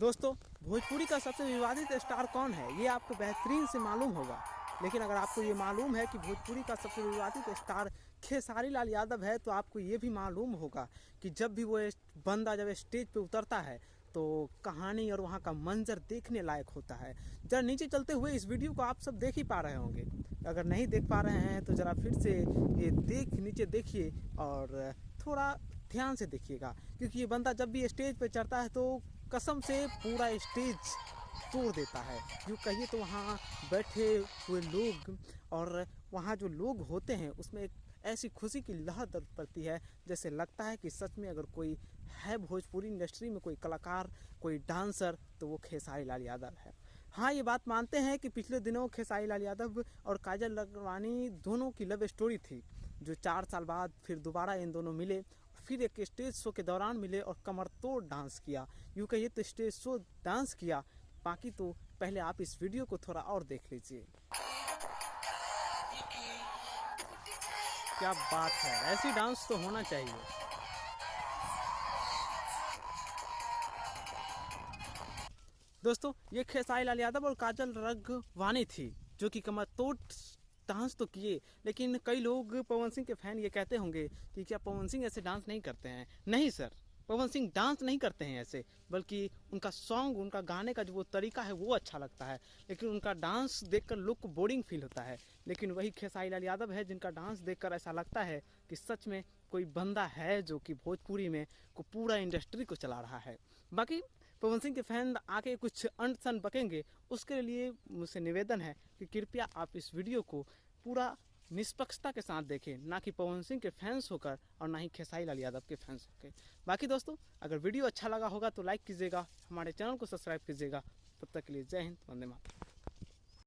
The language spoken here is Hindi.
दोस्तों, भोजपुरी का सबसे विवादित स्टार कौन है ये आपको बेहतरीन से मालूम होगा। लेकिन अगर आपको ये मालूम है कि भोजपुरी का सबसे विवादित स्टार खेसारी लाल यादव है, तो आपको ये भी मालूम होगा कि जब भी वो बंदा जब स्टेज पे उतरता है तो कहानी और वहाँ का मंजर देखने लायक होता है। जरा नीचे चलते हुए इस वीडियो को आप सब देख ही पा रहे होंगे। अगर नहीं देख पा रहे हैं तो ज़रा फिर से ये नीचे देखिए और थोड़ा ध्यान से देखिएगा, क्योंकि ये बंदा जब भी स्टेज पे चढ़ता है तो कसम से पूरा स्टेज तोड़ देता है। यूँ कहिए तो वहाँ बैठे हुए लोग और वहाँ जो लोग होते हैं उसमें एक ऐसी खुशी की लहर दर्द पड़ती है, जैसे लगता है कि सच में अगर कोई है भोजपुरी इंडस्ट्री में कोई कलाकार, कोई डांसर, तो वो खेसारी लाल यादव है। हाँ, ये बात मानते हैं कि पिछले दिनों खेसारी लाल यादव और काजल राघवानी दोनों की लव स्टोरी थी, जो 4 साल बाद फिर दोबारा इन दोनों मिले, फिर एक स्टेज शो के दौरान मिले और कमर तोड़ डांस किया। यूँ कहिए तो स्टेज शो डांस किया। बाकी तो पहले आप इस वीडियो को थोड़ा और देख लीजिए। क्या बात है, ऐसी डांस तो होना चाहिए। दोस्तों, ये खेसारी लाल यादव और काजल राघवानी थी जो कि कमर तोड़ डांस तो किए, लेकिन कई लोग पवन सिंह के फैन ये कहते होंगे कि क्या पवन सिंह ऐसे डांस नहीं करते हैं। नहीं सर, पवन सिंह डांस नहीं करते हैं ऐसे, बल्कि उनका सॉन्ग, उनका गाने का जो वो तरीका है वो अच्छा लगता है, लेकिन उनका डांस देखकर लोग को बोरिंग फील होता है। लेकिन वही खेसारी लाल यादव है जिनका डांस देखकर ऐसा लगता है कि सच में कोई बंदा है जो कि भोजपुरी में को पूरा इंडस्ट्री को चला रहा है। बाकी पवन सिंह के फैन आके कुछ अनसन बकेंगे, उसके लिए मुझसे निवेदन है कि कृपया आप इस वीडियो को पूरा निष्पक्षता के साथ देखें, ना कि पवन सिंह के फैंस होकर और ना ही खेसारी लाल यादव के फैंस होकर। बाकी दोस्तों, अगर वीडियो अच्छा लगा होगा तो लाइक कीजिएगा, हमारे चैनल को सब्सक्राइब कीजिएगा। तब तक के लिए जय हिंद, वंदे मातरम।